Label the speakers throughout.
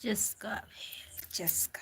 Speaker 1: चस्का चस्का।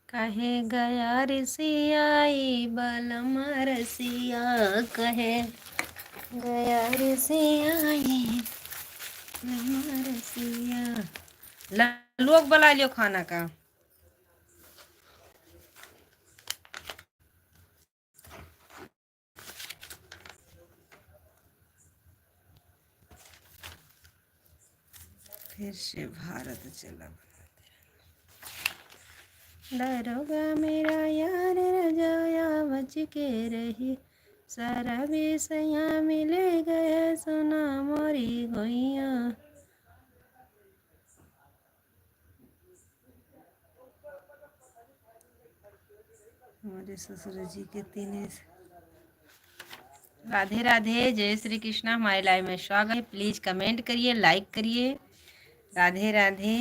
Speaker 1: कहे गया ऋषियाई बलम रसिया, कहे गया ऋषियाई बलम रसिया। लोग बुला लियो खाना का। फिर से भारत चला दरोगा मेरा यार रजाया बच के रही, सारा विषया मिले गया सुना मोरी गोइया। हमारे ससुर जी के तीन। राधे राधे, जय श्री कृष्ण। हमारे लाइव में स्वागत है। प्लीज कमेंट करिए, लाइक करिए। राधे राधे।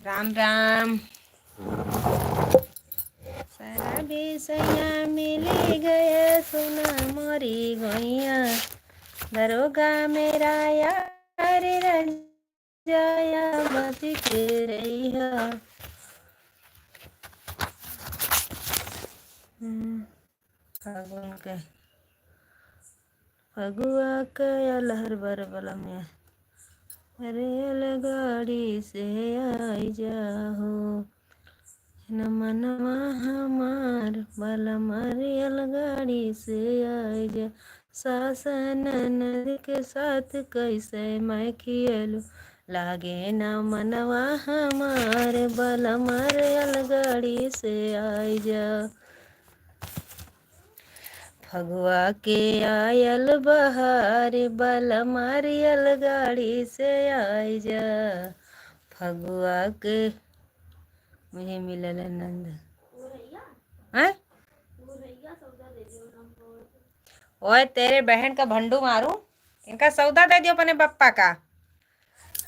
Speaker 1: राम राम। सारा विषया मिले गया सुना मोरी गोइया, दरोगा मेरा यार रजाया बच के रहिया। फगुआ कया लहर बर बलम, रेल गाड़ी से आई जाहो, न मनवा हमार बलम रेल गाड़ी से आई जा। सासन नदी के साथ कैसे मैं खियलू, लागे न मनवा हमार बलम रेल गाड़ी से आई जा। फगुआ के आयल बहार बलम रेल गाड़ी से आई जा। फगुआ के मुझे मिलल नंद है। ओए तेरे बहन का भंडू मारू, इनका सौदा दे दियो अपने पप्पा का।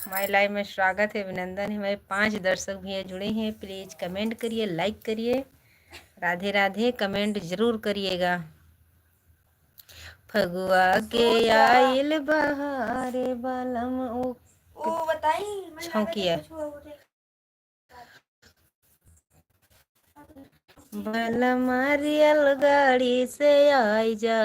Speaker 1: हमारे लाइव में स्वागत है, अभिनंदन है। हमारे 5 दर्शक भी जुड़े हैं। प्लीज कमेंट करिए, लाइक करिए। राधे राधे, कमेंट जरूर करिएगा। फगुआ के आइल बहारे बलम ओ बताई छौकिया बलम रेल गाड़ी से आई जा।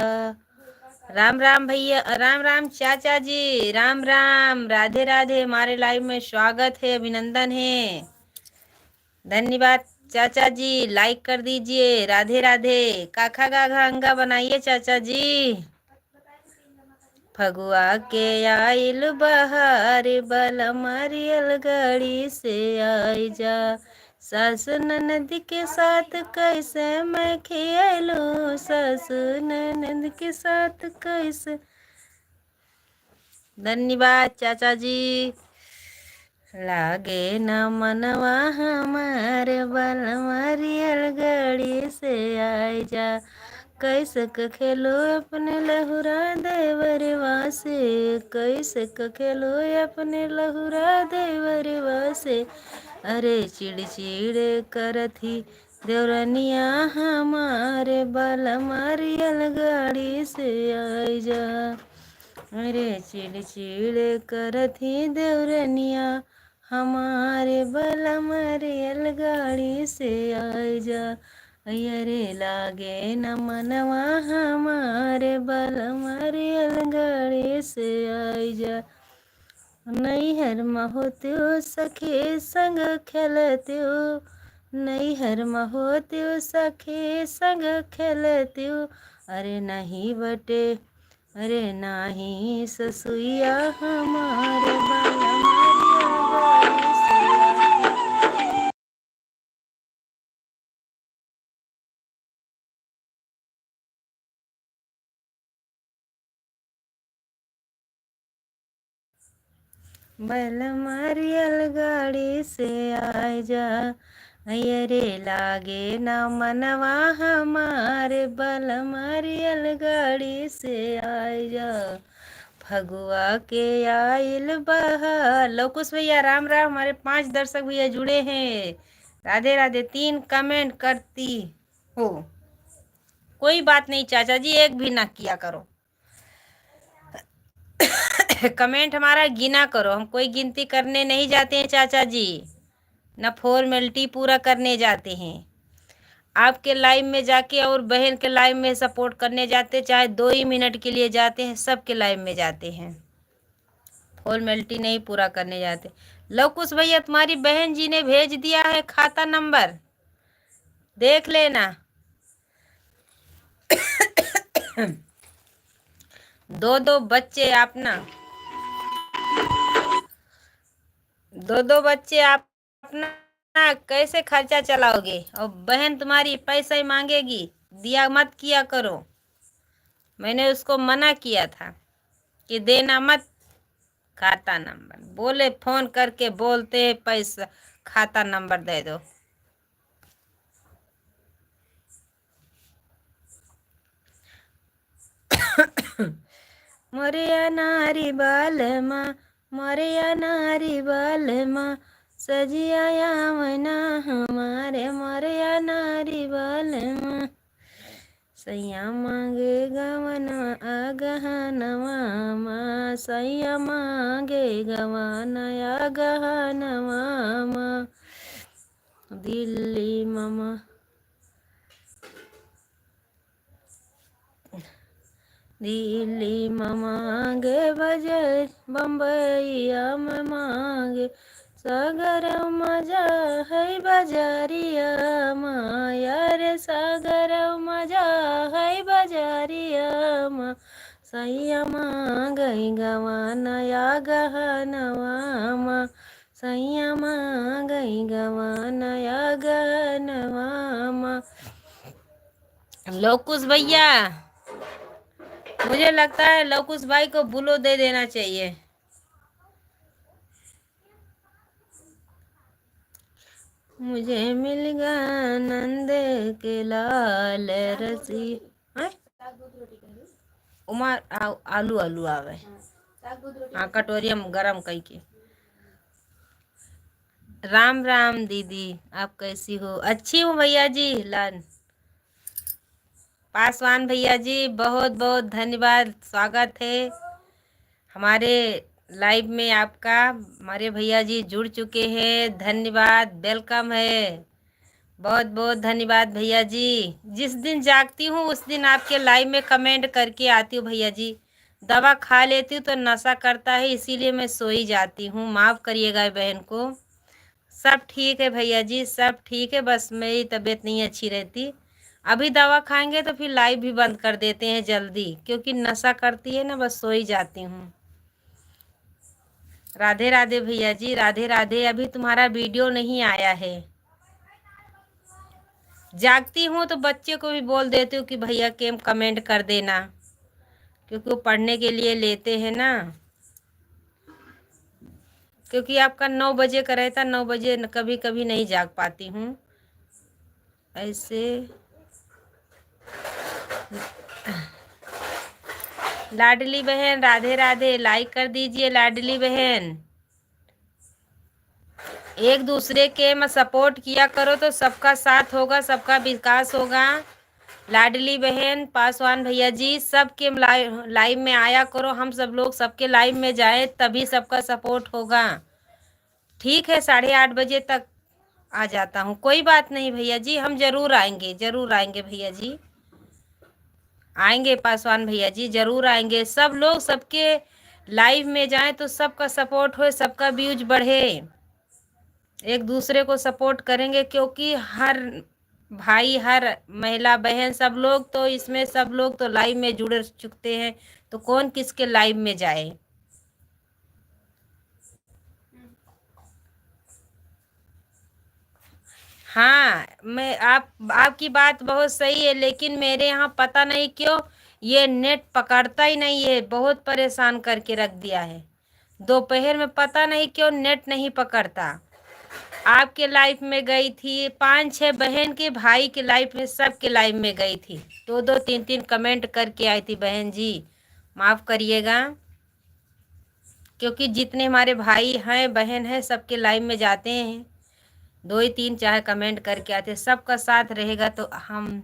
Speaker 1: राम राम भैया, राम राम चाचा जी, राम राम। राधे राधे, हमारे लाइव में स्वागत है, अभिनंदन है। धन्यवाद चाचा जी, लाइक कर दीजिए। राधे राधे। काखा गाघा अंगा बनाइए चाचा जी। फगुआ के आइल बहार बलम रेल गाड़ी से आई जा। सास ननद के साथ कैसे मैं खेलूं, सास ननद के साथ कैसे। धन्यवाद चाचा जी। लागे न मनवा हमारे बलम रेल गाड़ी से आई जा। कैसे खेलो अपने लहुरा देवरवा से, कैसे खेलो अपने लहुरा देवरवा से। अरे चिड़ चिड़ करथी देवरनिया हमारे बलम रेल गाड़ी से आई जा। अरे चिड़ चिड़ करथी देवरनिया हमारे बलम रेल गाड़ी से आई जा। अरे लागे न मनवा हमारे बलम रेल गाड़ी से आई जा। नैहर में होत्यो सखी संग खेलत्यो, नैहर में होत्यो सखी संग खेलत्यो, अरे नहीं बटे अरे नाही ससुइया हमार बाला मारिया गाड़ी से। बैल मारियल गाड़ी से आए जा, अरे लागे ना मनवा हमारे, बल मारियल गाड़ी से आए जा, फगुआ के आइल बहार। लवकुश भैया राम राम, हमारे 5 दर्शक भैया जुड़े हैं, राधे राधे। 3 कमेंट करती हो, कोई बात नहीं चाचा जी, एक भी ना किया करो कमेंट हमारा गिना करो, हम कोई गिनती करने नहीं जाते हैं चाचा जी, ना फॉर्मेलिटी पूरा करने जाते हैं। आपके लाइव में जाके और बहन के लाइव में सपोर्ट करने जाते, चाहे 2 ही मिनट के लिए जाते हैं, सबके लाइव में जाते हैं, फॉर्मेलिटी नहीं पूरा करने जाते। लवकुश भैया तुम्हारी बहन जी ने भेज दिया है खाता नंबर, देख लेना। 2 बच्चे अपना, 2 बच्चे आप अपना कैसे खर्चा चलाओगे, और बहन तुम्हारी पैसा ही मांगेगी, दिया मत किया करो। मैंने उसको मना किया था कि देना मत खाता नंबर, बोले फोन करके बोलते हैं पैसा खाता नंबर दे दो। मोरिया नारी बाल माँ, मोरिया नारी बाल माँ, सजिया मना हमारे, मोरिया नारी बाल माँ, सैया मांगे गवना अगहनवा माँ, सैया मांगे गवना अगहनवा माँ, दिल्ली मामा दिल्ली में मांगे बजर, बम्बईया में मांगे सागर मजा है बजारिया माँ, यार सागर मजा है बजारिया माँ, सैया मांगई गवाना या गहनवा माँ, सैया मांगई गवाना या गहनवा माँ। लवकुश भैया, मुझे लगता है लवकुश भाई को बुलो दे देना चाहिए। मुझे मिल गया नंद के लाल रसी, उमा आलू आलू आवे, हाँ कटोरिया में गरम कई के। राम राम दीदी, आप कैसी हो? अच्छी हूँ भैया जी। लान पासवान भैया जी, बहुत बहुत धन्यवाद, स्वागत है हमारे लाइव में आपका। हमारे भैया जी जुड़ चुके हैं, धन्यवाद, वेलकम है, बहुत बहुत धन्यवाद भैया जी। जिस दिन जागती हूँ उस दिन आपके लाइव में कमेंट करके आती हूँ भैया जी। दवा खा लेती हूँ तो नशा करता है, इसीलिए मैं सो ही जाती हूँ, माफ़ करिएगा बहन को। सब ठीक है भैया जी, सब ठीक है, बस मेरी तबीयत नहीं अच्छी रहती। अभी दवा खाएंगे तो फिर लाइव भी बंद कर देते हैं जल्दी, क्योंकि नशा करती है ना, बस सो ही जाती हूँ। राधे राधे भैया जी, राधे राधे। अभी तुम्हारा वीडियो नहीं आया है। जागती हूँ तो बच्चे को भी बोल देती हूँ कि भैया के कमेंट कर देना, क्योंकि वो पढ़ने के लिए लेते हैं ना। क्योंकि आपका 9 बजे का रहता, 9 बजे कभी कभी नहीं जाग पाती हूँ ऐसे। लाडली बहन राधे राधे, लाइक कर दीजिए लाडली बहन। एक दूसरे के में सपोर्ट किया करो तो सबका साथ होगा, सबका विकास होगा। लाडली बहन, पासवान भैया जी, सबके लाइव में आया करो, हम सब लोग सबके लाइव में जाए तभी सबका सपोर्ट होगा। ठीक है, 8:30 बजे तक आ जाता हूँ, कोई बात नहीं भैया जी, हम जरूर आएंगे, जरूर आएंगे भैया जी, आएंगे पासवान भैया जी, जरूर आएंगे। सब लोग सबके लाइव में जाएं तो सबका सपोर्ट हो, सबका व्यूज बढ़े। एक दूसरे को सपोर्ट करेंगे, क्योंकि हर भाई हर महिला बहन सब लोग तो इसमें, सब लोग तो लाइव में जुड़ चुकते हैं, तो कौन किसके लाइव में जाए। हाँ, मैं आपकी बात बहुत सही है, लेकिन मेरे यहाँ पता नहीं क्यों ये नेट पकड़ता ही नहीं है, बहुत परेशान करके रख दिया है। दोपहर में पता नहीं क्यों नेट नहीं पकड़ता। आपके लाइफ में गई थी, 5-6 बहन के भाई के लाइफ में, सबके लाइफ में गई थी, 2-2 3-3 कमेंट करके आई थी। बहन जी माफ करिएगा, क्योंकि जितने हमारे भाई हैं बहन हैं सबके लाइव में जाते हैं, 2 ही 3 चाहे कमेंट करके आते। सबका साथ रहेगा तो हम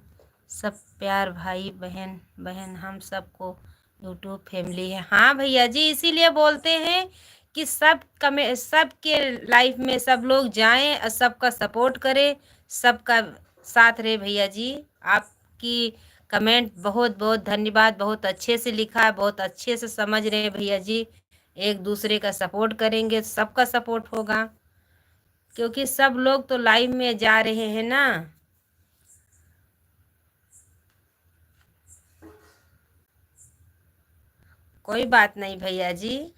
Speaker 1: सब प्यार भाई बहन बहन हम सबको यूट्यूब फैमिली है। हाँ भैया जी, इसीलिए बोलते हैं कि सबके लाइफ में सब लोग जाएं और सबका सपोर्ट करें, सबका साथ रहे। भैया जी आपकी कमेंट बहुत बहुत धन्यवाद, बहुत अच्छे से लिखा है, बहुत अच्छे से समझ रहे हैं भैया जी। एक दूसरे का सपोर्ट करेंगे, सबका सपोर्ट होगा, क्योंकि सब लोग तो लाइव में जा रहे हैं ना। कोई बात नहीं भैया जी,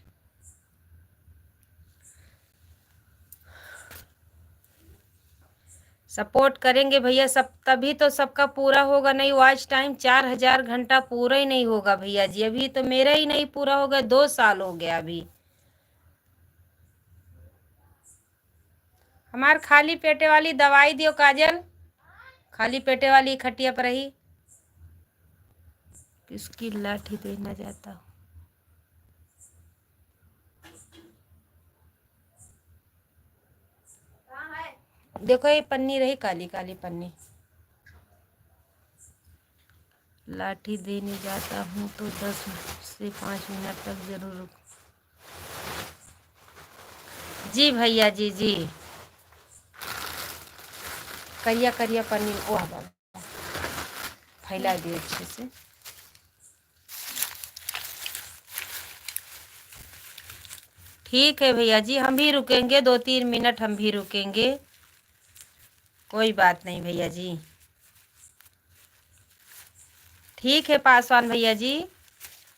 Speaker 1: सपोर्ट करेंगे भैया सब, तभी तो सबका पूरा होगा। नहीं वॉच टाइम 4000 घंटा पूरा ही नहीं होगा भैया जी, अभी तो मेरा ही नहीं पूरा होगा, 2 साल हो गया अभी। हमार खाली पेटे वाली दवाई दियो काजल, खाली पेटे वाली खटिया पर रही, किसकी लाठी देना जाता हूँ। देखो ये पन्नी रही, काली काली पन्नी, लाठी देने जाता हूँ तो 10 से 5 मिनट तक जरूर रुक। जी भैया जी, जी करिया करिया पन्नी ओ फैला दिए अच्छे से। ठीक है भैया जी, हम भी रुकेंगे 2-3 मिनट, हम भी रुकेंगे, कोई बात नहीं भैया जी। ठीक है पासवान भैया जी,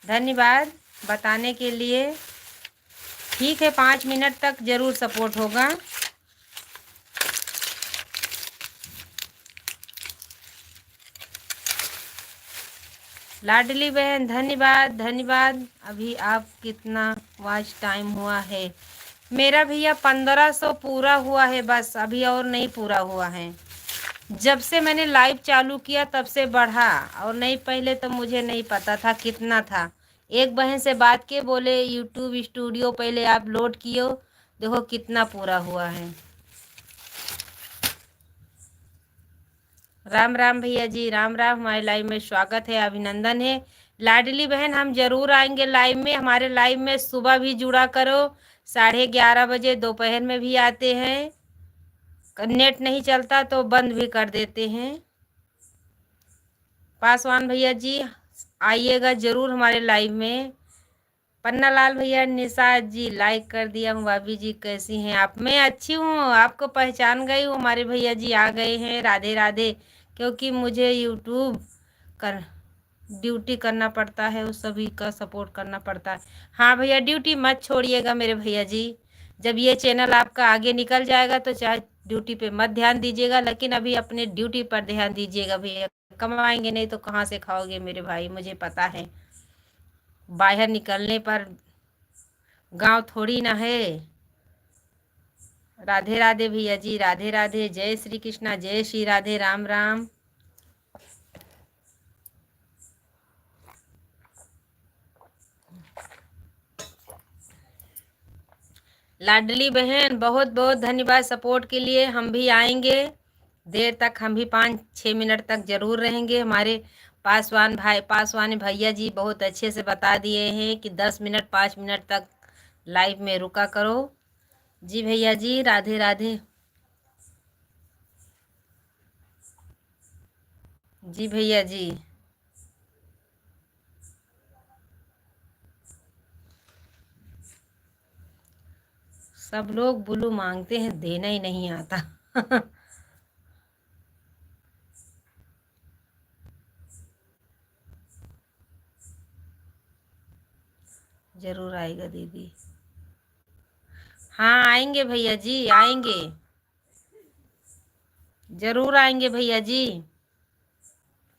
Speaker 1: धन्यवाद बताने के लिए। ठीक है 5 मिनट तक जरूर सपोर्ट होगा। लाडली बहन धन्यवाद धन्यवाद। अभी आप कितना वॉच टाइम हुआ है? मेरा भैया 1500 पूरा हुआ है बस, अभी और नहीं पूरा हुआ है। जब से मैंने लाइव चालू किया तब से बढ़ा, और नहीं पहले तो मुझे नहीं पता था कितना था। एक बहन से बात के बोले यूट्यूब स्टूडियो पहले आप लोड कियो, देखो कितना पूरा हुआ है। राम राम भैया जी, राम राम, हमारे लाइव में स्वागत है, अभिनंदन है। लाडली बहन हम जरूर आएंगे लाइव में, हमारे लाइव में सुबह भी जुड़ा करो, 11:30 बजे, दोपहर में भी आते हैं, नेट नहीं चलता तो बंद भी कर देते हैं। पासवान भैया जी आइएगा जरूर हमारे लाइव में। पन्ना लाल भैया, निशा जी लाइक कर दिया हूँ। भाभी जी कैसी हैं आप? मैं अच्छी हूँ, आपको पहचान गई हूँ, हमारे भैया जी आ गए हैं, राधे राधे। क्योंकि मुझे यूट्यूब कर ड्यूटी करना पड़ता है, उस सभी का सपोर्ट करना पड़ता है। हाँ भैया ड्यूटी मत छोड़िएगा मेरे भैया जी, जब ये चैनल आपका आगे निकल जाएगा तो चाहे ड्यूटी पे मत ध्यान दीजिएगा, लेकिन अभी अपने ड्यूटी पर ध्यान दीजिएगा भैया। कमाएंगे नहीं तो कहाँ से खाओगे मेरे भाई, मुझे पता है। बाहर निकलने पर गांव थोड़ी ना है। राधे राधे भैया जी, राधे राधे, जय श्री कृष्णा, जय श्री राधे, राम राम। लाडली बहन बहुत बहुत धन्यवाद सपोर्ट के लिए। हम भी आएंगे देर तक, हम भी 5-6 मिनट तक जरूर रहेंगे। हमारे पासवान भैया जी बहुत अच्छे से बता दिए हैं कि 10 मिनट 5 मिनट तक लाइव में रुका करो। जी भैया जी, राधे राधे। जी भैया जी, सब लोग बुलू मांगते हैं, देना ही नहीं आता। जरूर आएगा दीदी। हाँ आएंगे भैया जी, आएंगे, जरूर आएंगे भैया जी।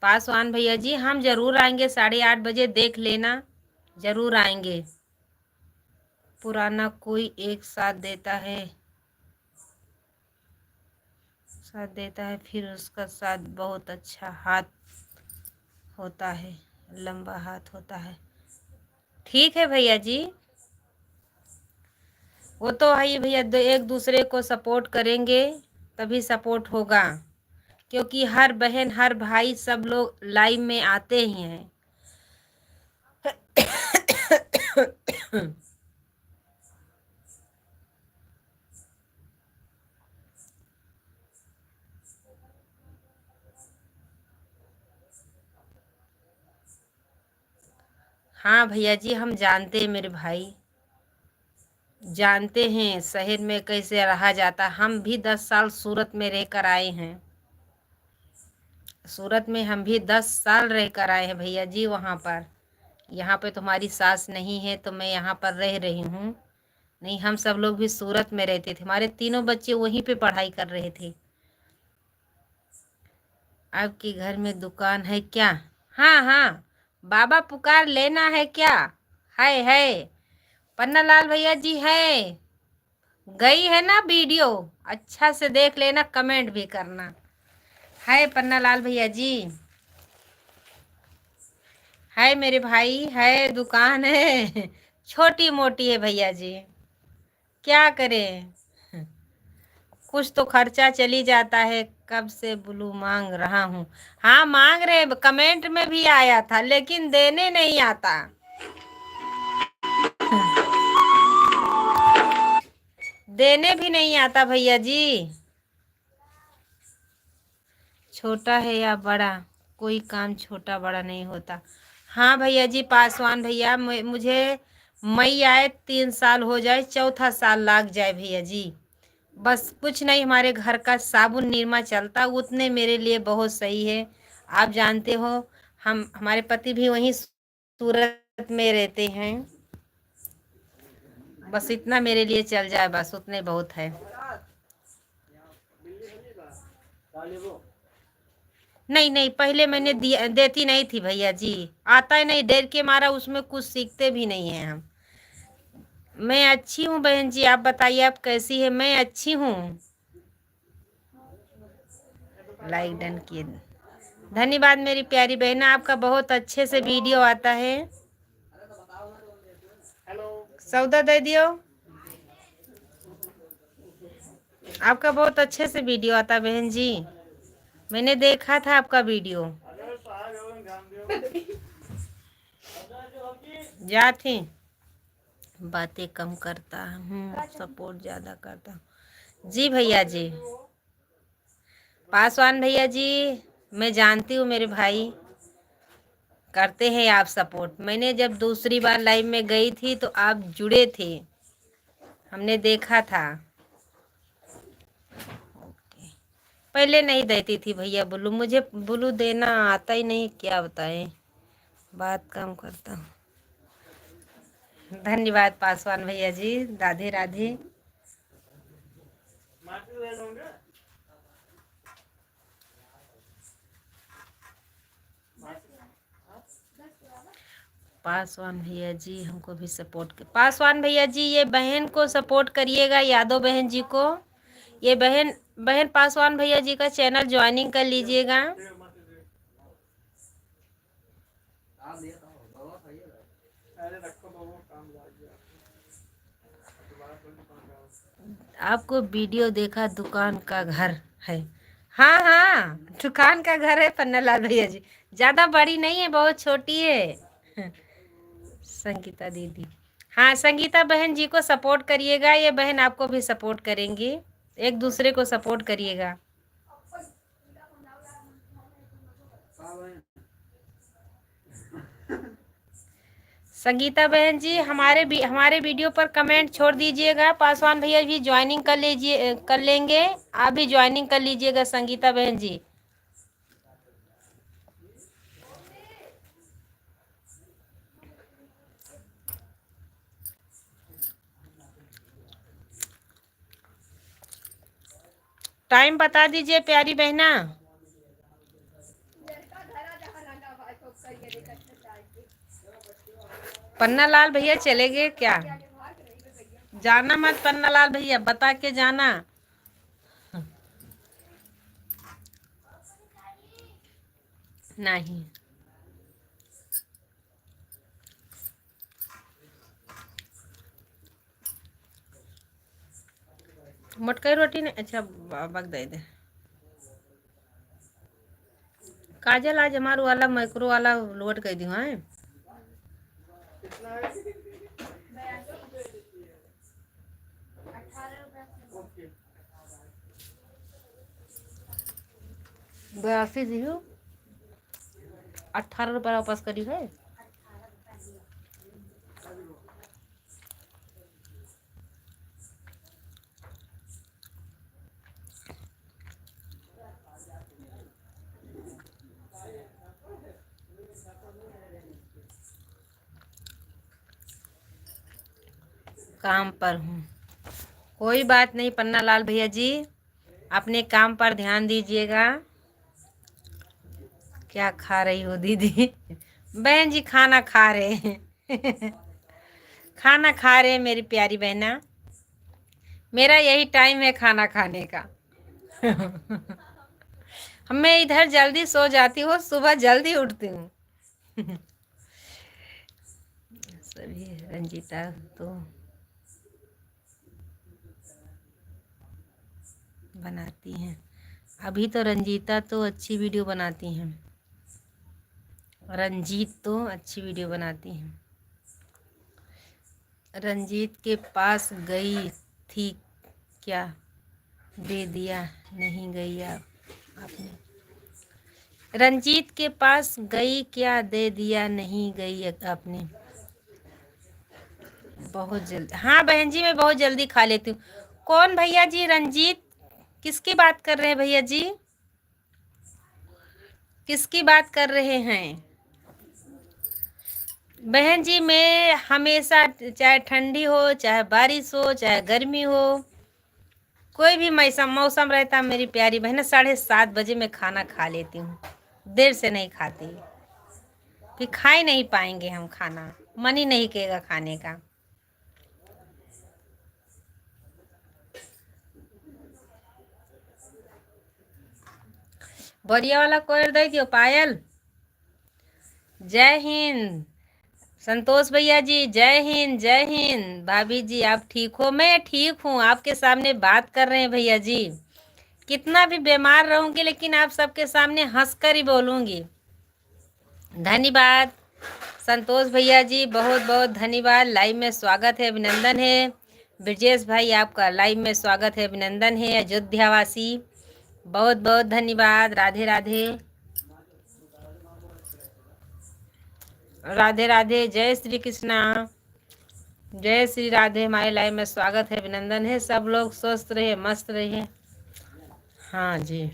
Speaker 1: पासवान भैया जी हम जरूर आएंगे, 8:30 बजे देख लेना, जरूर आएंगे। पुराना कोई एक साथ देता है फिर उसका साथ बहुत अच्छा हाथ होता है, लंबा हाथ होता है। ठीक है भैया जी, वो तो है ही भैया, एक दूसरे को सपोर्ट करेंगे तभी सपोर्ट होगा, क्योंकि हर बहन हर भाई सब लोग लाइव में आते ही हैं। हाँ भैया जी हम जानते हैं मेरे भाई, जानते हैं शहर में कैसे रहा जाता। हम भी 10 साल सूरत में रहकर आए हैं, सूरत में हम भी 10 साल रहकर आए हैं भैया जी वहाँ पर। यहाँ पे तुम्हारी सास नहीं है तो मैं यहाँ पर रह रही हूँ। नहीं हम सब लोग भी सूरत में रहते थे, हमारे तीनों बच्चे वहीं पे पढ़ाई कर रहे थे। आपके घर में दुकान है क्या? हाँ हाँ, बाबा पुकार लेना है क्या? है पन्ना लाल भैया जी है, गई है ना वीडियो, अच्छा से देख लेना, कमेंट भी करना। है पन्ना लाल भैया जी, है मेरे भाई, है दुकान है। छोटी मोटी है भैया जी, क्या करें, कुछ तो खर्चा चली जाता है। कब से ब्लू मांग रहा हूँ। हाँ मांग रहे, कमेंट में भी आया था लेकिन देने नहीं आता। देने भी नहीं आता भैया जी। छोटा है या बड़ा, कोई काम छोटा बड़ा नहीं होता। हाँ भैया जी पासवान भैया, मुझे मई आए 3 साल हो जाए, चौथा साल लग जाए भैया जी। बस कुछ नहीं, हमारे घर का साबुन निरमा चलता, उतने मेरे लिए बहुत सही है। आप जानते हो हम, हमारे पति भी वहीं सूरत में रहते हैं, बस इतना मेरे लिए चल जाए, बस उतने बहुत है। नहीं नहीं, पहले मैंने देती नहीं थी भैया जी, आता ही नहीं, डर के मारा उसमें कुछ सीखते भी नहीं है हम। मैं अच्छी हूँ बहन जी, आप बताइए आप कैसी है? मैं अच्छी हूँ। लाइक डन किए, धन्यवाद मेरी प्यारी बहना, आपका बहुत अच्छे से वीडियो आता है। सौदा दे दियो, आपका बहुत अच्छे से वीडियो आता बहन जी, मैंने देखा था आपका वीडियो। जा थी, बातें कम करता हूँ, सपोर्ट ज़्यादा करता हूँ। जी भैया जी, पासवान भैया जी मैं जानती हूँ मेरे भाई, करते हैं आप सपोर्ट। मैंने जब दूसरी बार लाइव में गई थी तो आप जुड़े थे, हमने देखा था। पहले नहीं देती थी भैया ब्लू, मुझे ब्लू देना आता ही नहीं, क्या बताएं, बात कम करता हूँ। धन्यवाद पासवान भैया जी, राधे राधे। पासवान भैया जी हमको भी सपोर्ट कर, पासवान भैया जी ये बहन को सपोर्ट करिएगा, यादव बहन जी को। ये बहन बहन पासवान भैया जी का चैनल ज्वाइनिंग कर लीजिएगा। आपको वीडियो देखा, दुकान का घर है। हाँ हाँ दुकान का घर है पन्नालाल भैया जी, ज्यादा बड़ी नहीं है, बहुत छोटी है। संगीता दीदी, हाँ संगीता बहन जी को सपोर्ट करिएगा, ये बहन आपको भी सपोर्ट करेंगी, एक दूसरे को सपोर्ट करिएगा। संगीता बहन जी हमारे वीडियो पर कमेंट छोड़ दीजिएगा। पासवान भैया भी ज्वाइनिंग कर लीजिए, कर लेंगे। आप भी ज्वाइनिंग कर लीजिएगा संगीता बहन जी। टाइम बता दीजिए प्यारी बहना। पन्ना लाल भैया चले गए क्या? जाना मत पन्ना लाल भैया, बता के जाना। नहीं मटकई रोटी ने अच्छा बग दे दे। काजल आज हमारे वाला माइक्रो वाला लोड कर दी है। बयासी दी 18 रुपया वापस करी है। काम पर हूँ। कोई बात नहीं पन्ना लाल भैया जी, अपने काम पर ध्यान दीजिएगा। क्या खा रही हो दीदी? बहन जी खाना खा रहे हैं। खाना खा रहे हैं मेरी प्यारी बहना। मेरा यही टाइम है खाना खाने का। मैं इधर जल्दी सो जाती हूँ, सुबह जल्दी उठती हूँ। सभी रंजीता तो बनाती हैं। अभी तो रंजीता तो अच्छी वीडियो बनाती हैं। रंजीत तो अच्छी वीडियो बनाती हैं। रंजीत के पास गई थी क्या दे दिया नहीं गई आपने? रंजीत के पास गई क्या दे दिया नहीं गई आपने? बहुत जल्दी। हाँ बहन जी मैं बहुत जल्दी खा लेती हूँ। कौन भैया जी? रंजीत किसकी बात कर रहे हैं भैया जी? किसकी बात कर रहे हैं? बहन जी मैं हमेशा, चाहे ठंडी हो चाहे बारिश हो चाहे गर्मी हो, कोई भी मौसम रहता मेरी प्यारी बहन 7:30 बजे मैं खाना खा लेती हूँ। देर से नहीं खाती, फिर खा ही नहीं पाएंगे हम खाना, मन ही नहीं करेगा खाने का। बढ़िया वाला कोयर दे दियो पायल। जय हिंद संतोष भैया जी, जय हिंद जय हिंद। भाभी जी आप ठीक हो? मैं ठीक हूँ, आपके सामने बात कर रहे हैं भैया जी। कितना भी बीमार रहूंगी लेकिन आप सबके सामने हंसकर ही बोलूंगी। धन्यवाद संतोष भैया जी, बहुत बहुत धन्यवाद। लाइव में स्वागत है, अभिनंदन है। ब्रजेश भाई आपका लाइव में स्वागत है, अभिनंदन है। अयोध्यावासी बहुत बहुत धन्यवाद। राधे राधे राधे राधे। जय श्री कृष्णा, जय श्री राधे। हमारे लाइव में स्वागत है, अभिनंदन है। सब लोग स्वस्थ रहे, मस्त रहे। हाँ जी।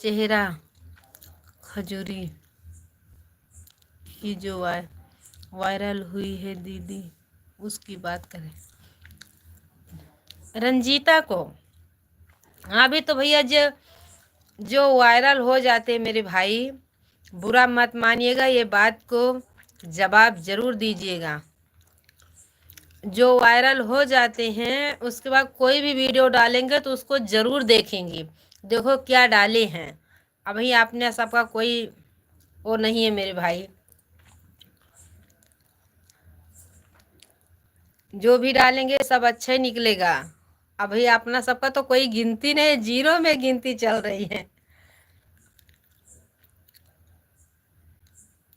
Speaker 1: चेहरा खजूरी की जो वायरल हुई है दीदी, उसकी बात करें। रंजीता को? हाँ अभी तो भैया जो वायरल हो जाते मेरे भाई, बुरा मत मानिएगा, ये बात को जवाब जरूर दीजिएगा। जो वायरल हो जाते हैं उसके बाद कोई भी वीडियो डालेंगे तो उसको जरूर देखेंगे, देखो क्या डाले हैं। अभी आपने सबका कोई वो नहीं है मेरे भाई, जो भी डालेंगे सब अच्छा ही निकलेगा। अभी अपना सबका तो कोई गिनती नहीं, जीरो में गिनती चल रही है।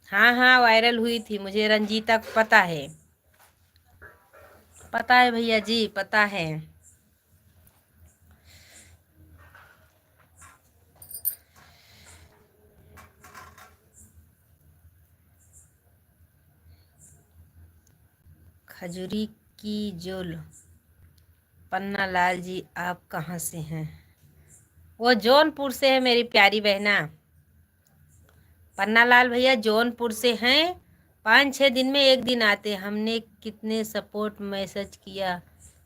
Speaker 1: हाँ हाँ वायरल हुई थी, मुझे रंजीता को पता है, पता है भैया जी पता है। खजूरी की जोल। पन्ना लाल जी आप कहाँ से हैं? वो जौनपुर से है मेरी प्यारी बहना। पन्ना लाल भैया जौनपुर से हैं। 5-6 दिन में एक दिन आते। हमने कितने सपोर्ट मैसेज किया,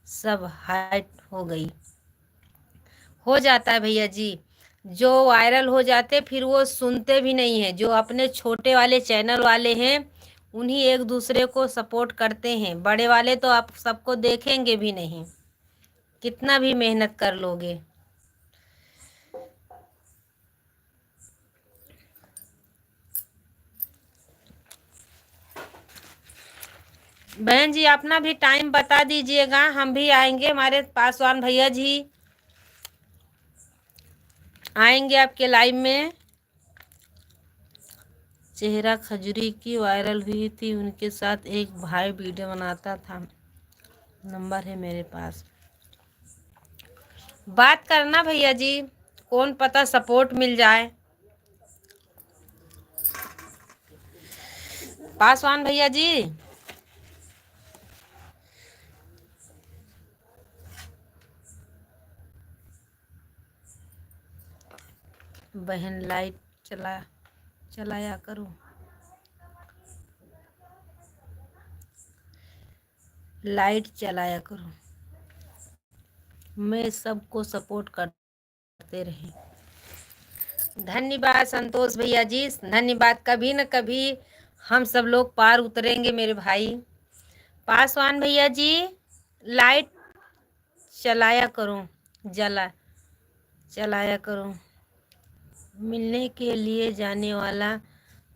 Speaker 1: सब हाइट हो गई। हो जाता है भैया जी, जो वायरल हो जाते फिर वो सुनते भी नहीं हैं। जो अपने छोटे वाले चैनल वाले हैं उन्हीं एक दूसरे को सपोर्ट करते हैं। बड़े वाले तो आप सबको देखेंगे भी नहीं, कितना भी मेहनत कर लोगे। बहन जी अपना भी टाइम बता दीजिएगा, हम भी आएंगे। हमारे पासवान भैया जी आएंगे आपके लाइव में। चेहरा खजूरी की वायरल हुई थी, उनके साथ एक भाई वीडियो बनाता था, नंबर है मेरे पास। बात करना भैया जी, कौन पता सपोर्ट मिल जाए। पासवान भैया जी बहन लाइट चलाया करो, लाइट चलाया करो, मैं सबको सपोर्ट करते रहे। धन्यवाद संतोष भैया जी, धन्यवाद। कभी न कभी हम सब लोग पार उतरेंगे मेरे भाई। पासवान भैया जी लाइट चलाया करो, चलाया करो। मिलने के लिए जाने वाला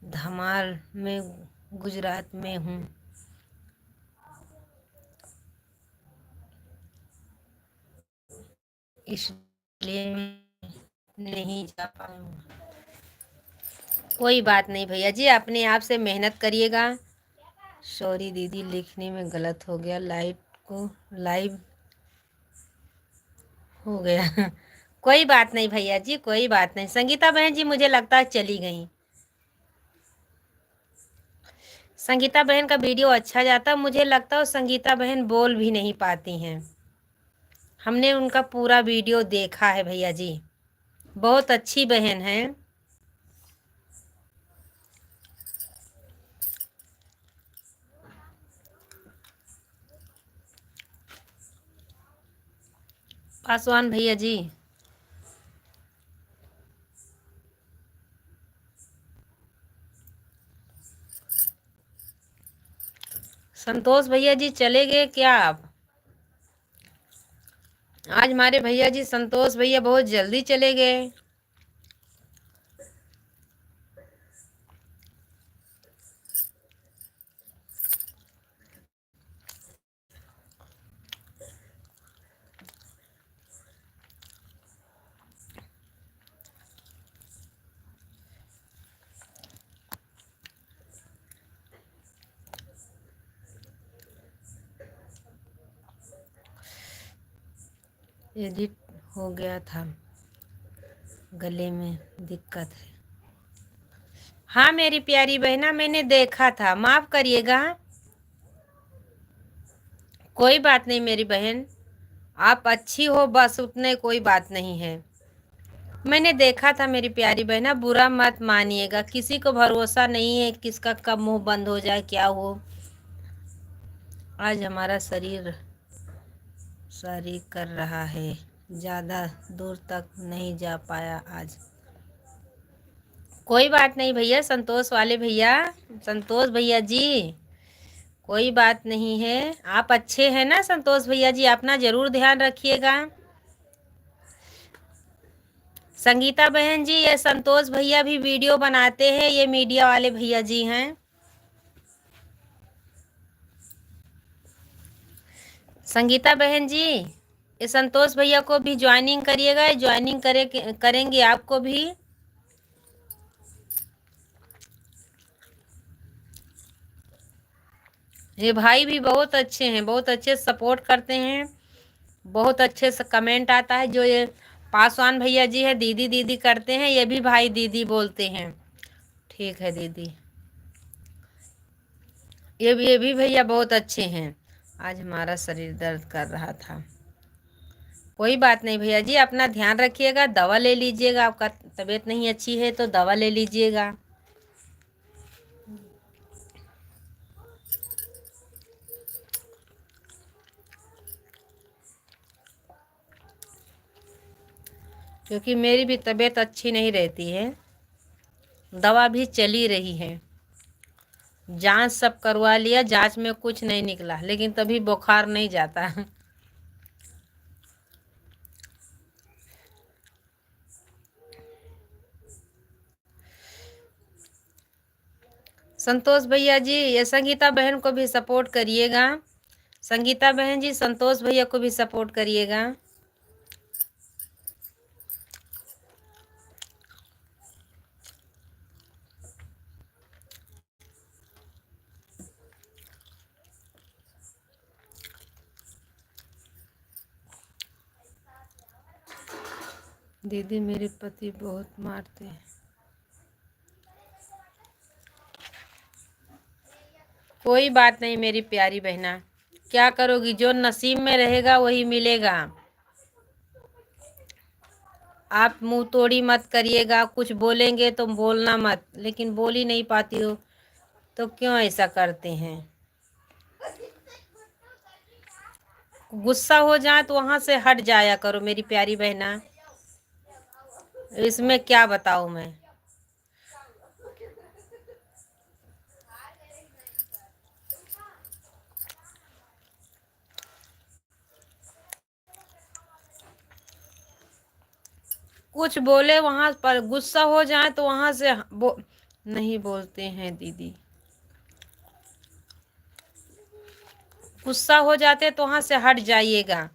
Speaker 1: धमाल में गुजरात में हूँ, इसलिए नहीं जा पाऊँगा। कोई बात नहीं भैया जी, अपने आप से मेहनत करिएगा। सॉरी दीदी लिखने में गलत हो गया, लाइव हो गया। कोई बात नहीं भैया जी, कोई बात नहीं। संगीता बहन जी मुझे लगता है चली गई। संगीता बहन का वीडियो अच्छा जाता, मुझे लगता है संगीता बहन बोल भी नहीं पाती हैं। हमने उनका पूरा वीडियो देखा है भैया जी, बहुत अच्छी बहन है। पासवान भैया जी संतोष भैया जी चले गए क्या आप? आज हमारे भैया जी संतोष भैया बहुत जल्दी चले गए। एडिट हो गया था, गले में दिक्कत है। हाँ मेरी प्यारी बहना, मैंने देखा था, माफ करिएगा। कोई बात नहीं मेरी बहन, आप अच्छी हो बस, उतने कोई बात नहीं है। मैंने देखा था मेरी प्यारी बहना, बुरा मत मानिएगा। किसी को भरोसा नहीं है किसका कब मुंह बंद हो जाए, क्या हो। आज हमारा शरीर सारी कर रहा है, ज़्यादा दूर तक नहीं जा पाया आज। कोई बात नहीं भैया, संतोष वाले भैया, संतोष भैया जी कोई बात नहीं है। आप अच्छे हैं ना संतोष भैया जी, अपना ज़रूर ध्यान रखिएगा। संगीता बहन जी ये संतोष भैया भी वीडियो बनाते हैं, ये मीडिया वाले भैया जी हैं। संगीता बहन जी ये संतोष भैया को भी ज्वाइनिंग करिएगा, ज्वाइनिंग करेंगे आपको भी। ये भाई भी बहुत अच्छे हैं, बहुत अच्छे सपोर्ट करते हैं, बहुत अच्छे से कमेंट आता है। जो ये पासवान भैया जी है दीदी दीदी करते हैं, ये भी भाई दीदी बोलते हैं। ठीक है दीदी, ये भी भैया बहुत अच्छे हैं। आज हमारा शरीर दर्द कर रहा था। कोई बात नहीं भैया जी, अपना ध्यान रखिएगा, दवा ले लीजिएगा। आपका तबीयत नहीं अच्छी है तो दवा ले लीजिएगा। क्योंकि मेरी भी तबीयत अच्छी नहीं रहती है, दवा भी चली रही है। जांच सब करवा लिया, जांच में कुछ नहीं निकला, लेकिन तभी बुखार नहीं जाता। संतोष भैया जी, ये संगीता बहन को भी सपोर्ट करिएगा। संगीता बहन जी, संतोष भैया को भी सपोर्ट करिएगा। दीदी, मेरे पति बहुत मारते हैं। कोई बात नहीं मेरी प्यारी बहना, क्या करोगी, जो नसीब में रहेगा वही मिलेगा। आप मुंह तोड़ी मत करिएगा, कुछ बोलेंगे तो बोलना मत, लेकिन बोल ही नहीं पाती हो तो क्यों ऐसा करते हैं। गुस्सा हो जाए तो वहां से हट जाया करो मेरी प्यारी बहना, इसमें क्या बताऊं मैं। कुछ बोले वहां पर गुस्सा हो जाए तो वहां से नहीं बोलते हैं दीदी। गुस्सा हो जाते तो वहां से हट जाइएगा।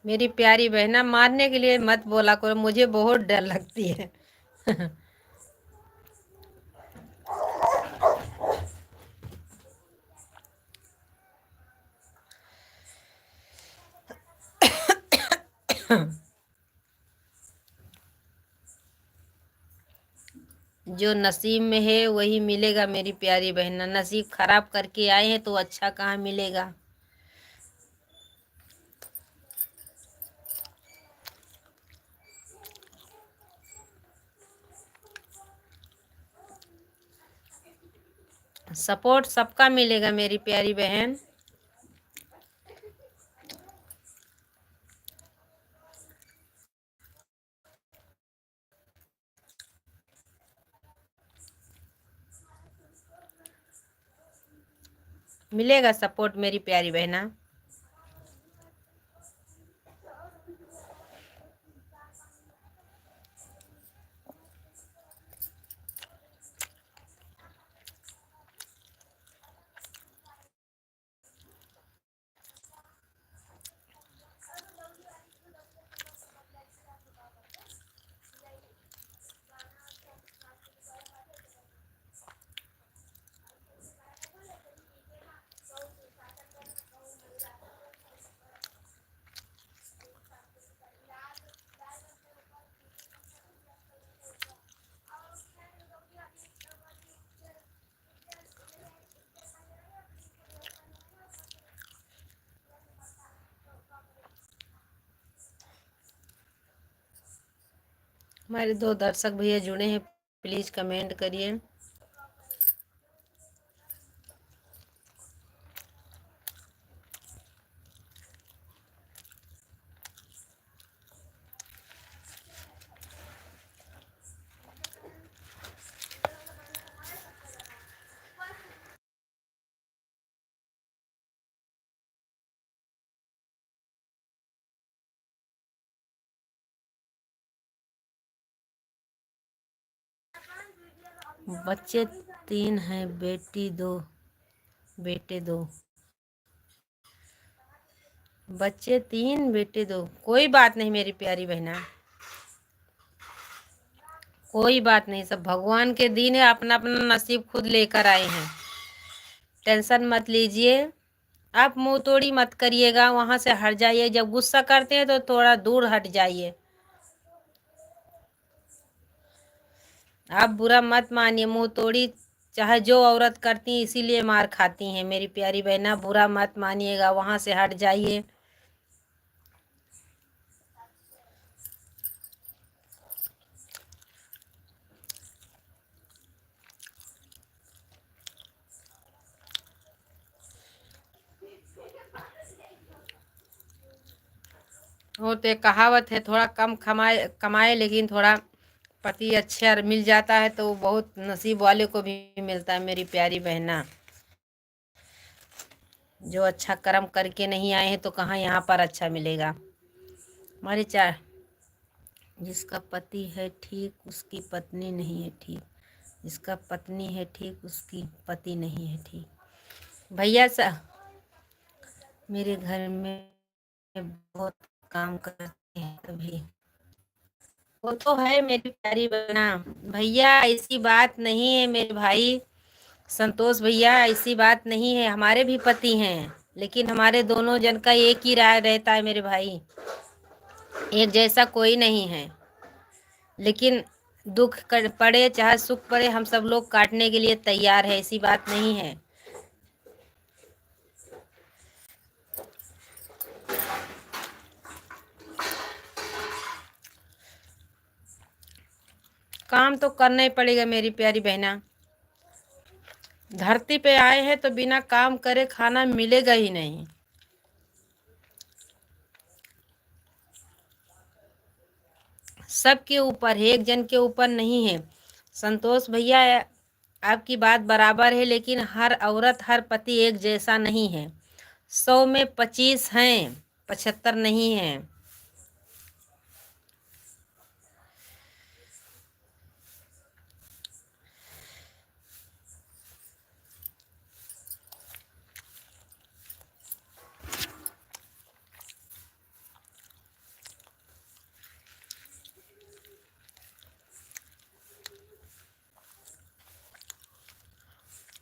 Speaker 1: मेरी प्यारी बहना, मारने के लिए मत बोला करो, मुझे बहुत डर लगती है। जो नसीब में है वही मिलेगा मेरी प्यारी बहना, नसीब खराब करके आए हैं तो अच्छा कहाँ मिलेगा। सपोर्ट सबका मिलेगा मेरी प्यारी बहन। मिलेगा सपोर्ट मेरी प्यारी बहना। हमारे 2 दर्शक भैया जुड़े हैं, प्लीज कमेंट करिए। बच्चे 3 हैं, बेटी 2, बेटे 2। बच्चे 3, बेटे 2। कोई बात नहीं मेरी प्यारी बहना, कोई बात नहीं, सब भगवान के दिन है, अपना अपना नसीब खुद लेकर आए हैं। टेंशन मत लीजिए, आप मुंह तोड़ी मत करिएगा, वहां से हट जाइए। जब गुस्सा करते हैं तो थोड़ा दूर हट जाइए, आप बुरा मत मानिए, मुंह तोड़ी चाहे जो औरत करती हैं इसीलिए मार खाती हैं मेरी प्यारी बहना, बुरा मत मानिएगा, वहां से हट जाइए। वो तो एक कहावत है, थोड़ा कम कमाए कमाए लेकिन थोड़ा पति अच्छा मिल जाता है तो वो बहुत नसीब वाले को भी मिलता है मेरी प्यारी बहना। जो अच्छा कर्म करके नहीं आए हैं तो कहाँ यहाँ पर अच्छा मिलेगा। हमारे चार जिसका पति है ठीक उसकी पत्नी नहीं है ठीक, जिसका पत्नी है ठीक उसकी पति नहीं है ठीक। भैया सा मेरे घर में बहुत काम करते हैं तभी। वो तो है मेरी प्यारी बहना। भैया ऐसी बात नहीं है मेरे भाई संतोष भैया, ऐसी बात नहीं है, हमारे भी पति हैं लेकिन हमारे दोनों जन का एक ही राय रहता है मेरे भाई, एक जैसा कोई नहीं है। लेकिन पड़े चाहे सुख पड़े हम सब लोग काटने के लिए तैयार है, ऐसी बात नहीं है। काम तो करना ही पड़ेगा मेरी प्यारी बहना, धरती पे आए हैं तो बिना काम करे खाना मिलेगा ही नहीं। सबके ऊपर है, एक जन के ऊपर नहीं है। संतोष भैया आपकी बात बराबर है लेकिन हर औरत हर पति एक जैसा नहीं है, 100 में 25 हैं, 75 नहीं हैं।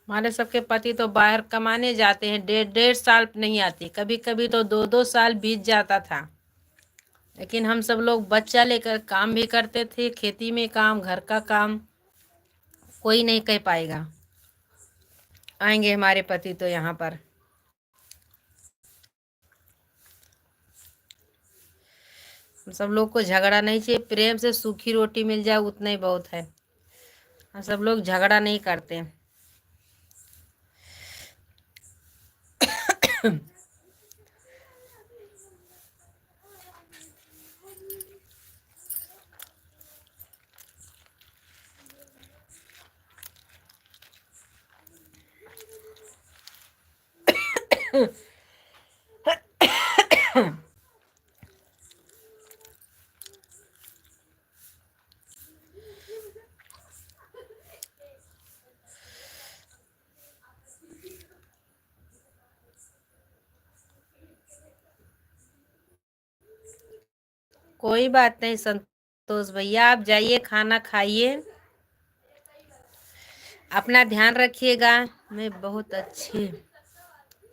Speaker 1: हमारे सबके पति तो बाहर कमाने जाते हैं, 1.5 साल नहीं आते, कभी कभी तो 2-2 साल बीत जाता था। लेकिन हम सब लोग बच्चा लेकर काम भी करते थे, खेती में काम, घर का काम, कोई नहीं कह पाएगा। आएंगे हमारे पति तो यहाँ पर। हम सब लोग को झगड़ा नहीं चाहिए, प्रेम से सूखी रोटी मिल जाए उतना ही बहुत है। हम सब लोग झगड़ा नहीं करते। कोई बात नहीं संतोष भैया, आप जाइए खाना खाइए, अपना ध्यान रखिएगा। मैं बहुत अच्छे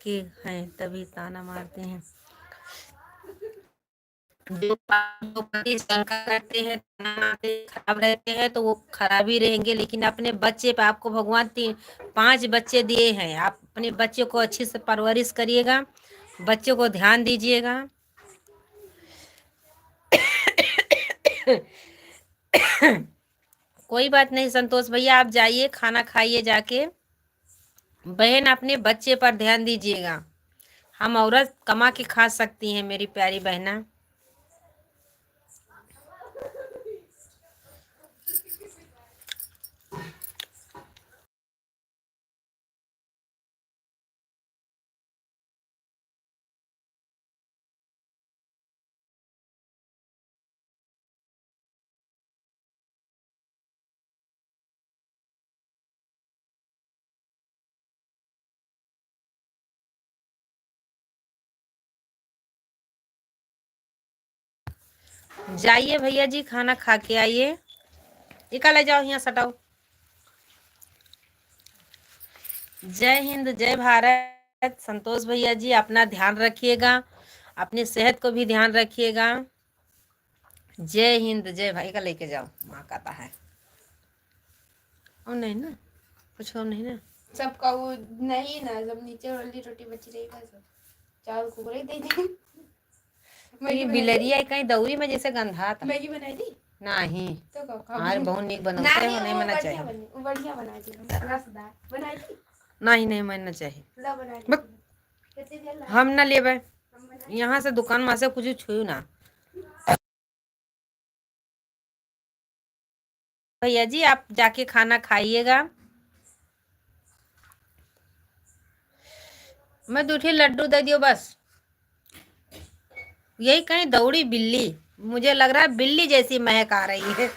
Speaker 1: के हैं तभी ताना मारते हैं, जो पति शंका करते हैं ताना मारते हैं, खराब रहते हैं तो वो खराब ही रहेंगे। लेकिन अपने बच्चे पे आपको भगवान 5 बच्चे दिए हैं, आप अपने बच्चे को अच्छे से परवरिश करिएगा, बच्चों को ध्यान दीजिएगा। कोई बात नहीं संतोष भैया, आप जाइए खाना खाइए जाके, बहन अपने बच्चे पर ध्यान दीजिएगा। हम औरत कमा के खा सकती हैं मेरी प्यारी बहना। जाइए भैया जी खाना खा के आइए, निकाल जाओ यहाँ सटाओ। जय हिंद जय भारत। संतोष भैया जी अपना ध्यान रखिएगा, अपनी सेहत को भी ध्यान रखिएगा। जय हिंद जय भाई का लेके जाओ, माँ कहता है। और नहीं ना, कुछ और नहीं ना।
Speaker 2: सबका वो नहीं ना, जब नीचे वाली रोटी बची रहेगा सब चावल को दे दी।
Speaker 1: ये बिलरिया कहीं दौरी में जैसे गंधा था।
Speaker 2: मैगी बनाई थी
Speaker 1: नहीं
Speaker 2: तो
Speaker 1: हार बहुत नीक बनाते हो, नहीं मना चाहिए।
Speaker 2: बढ़िया बनाई थी, रसदार बनाई थी।
Speaker 1: नहीं नहीं मना चाहिए,
Speaker 2: ला बनाई
Speaker 1: हम ना लेबे यहाँ से दुकान में से कुछ छू ना। भैया जी आप जाके खाना खाइएगा। मैं 2 लड्डू दे दियो बस। यही कहीं दौड़ी बिल्ली, मुझे लग रहा है बिल्ली जैसी महक आ रही है।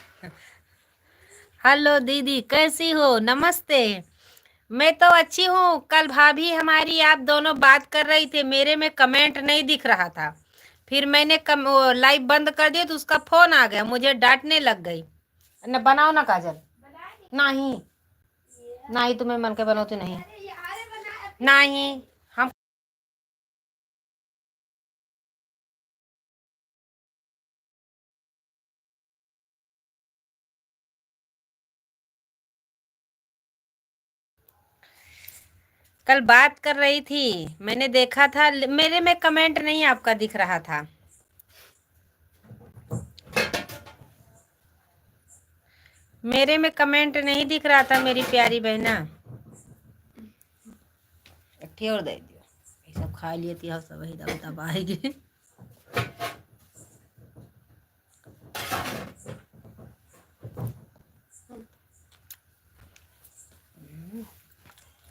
Speaker 1: हेलो दीदी कैसी हो, नमस्ते। मैं तो अच्छी हूँ। कल भाभी हमारी आप दोनों बात कर रही थे, मेरे में कमेंट नहीं दिख रहा था, फिर मैंने लाइव बंद कर दिया तो उसका फोन आ गया, मुझे डांटने लग गई। न बनाओ ना काजल, नहीं नहीं तुम्हें मन के बनाओ तो नहीं नहीं हम कल बात कर रही थी, मैंने देखा था, मेरे में कमेंट नहीं आपका दिख रहा था। मेरे में कमेंट नहीं दिख रहा था मेरी प्यारी बहना। और दे दियो, ये सब खा लिए थी सब वही दबाएगी।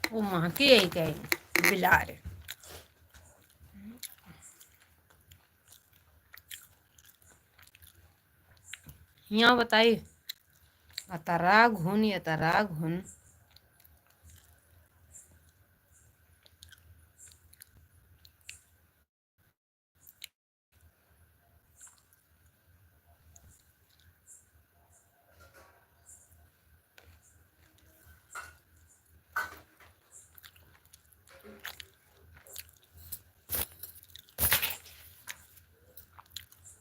Speaker 1: वो माँ की यही कहे बिलार। यहाँ बताइए अतरा घुन।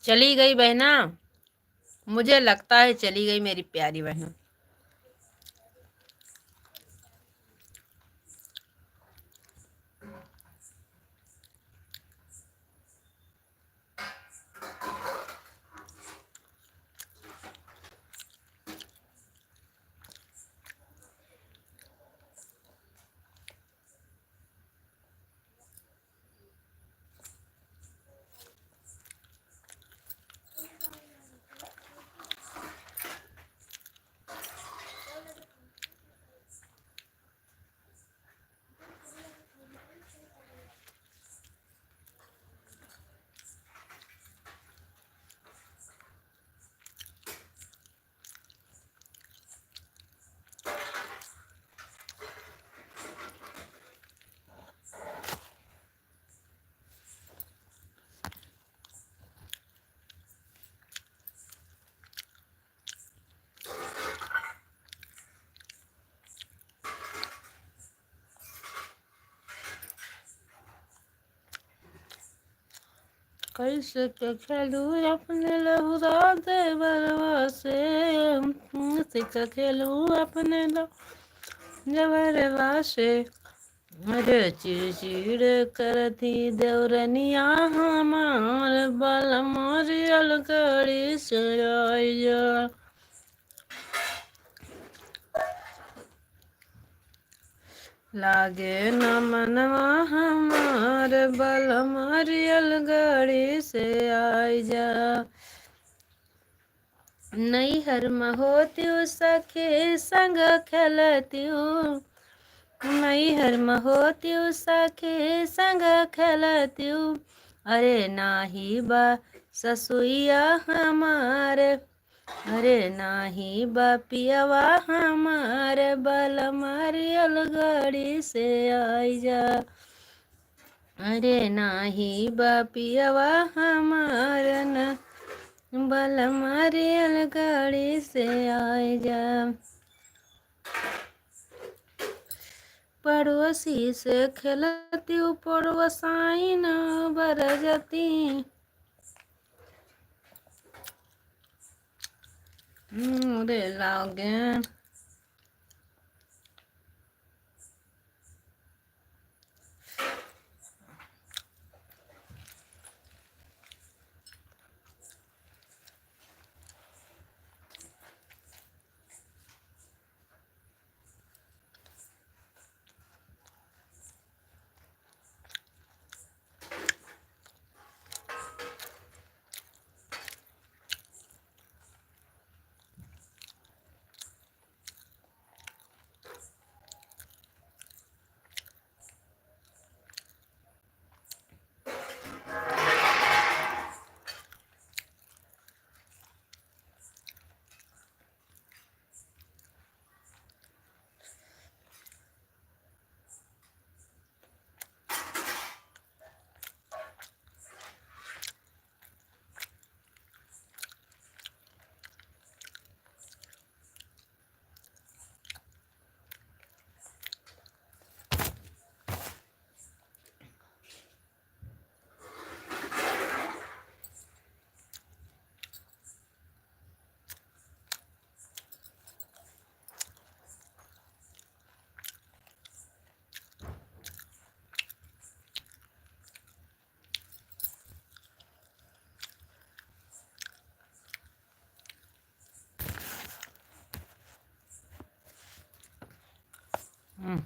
Speaker 1: चली गई बहना, मुझे लगता है चली गई मेरी प्यारी बहना। कैसे के खेलू अपने लहुरा दे बरवा से खेलू अपने जबरवा से। अरे चिड़ करती देवरनिया हमार बल मारियल गड़ी से आइया। लागे न मनवा हमार बल मारियल गड़ी से आई जा। नैहर में होती सखी संग खेलती हूँ, नैहर में होती सखी संग खेलती हूँ। अरे नाही बा ससुइया हमारे, अरे नाही बापियावा हमार बल मारियल गड़ी से आई जा। अरे नाही बापियावा हमार न बल मारियल गड़ी से आई जा। पड़ोसी से खेलती हूँ पड़ोसाई न बरजती। रे लागे हम्म।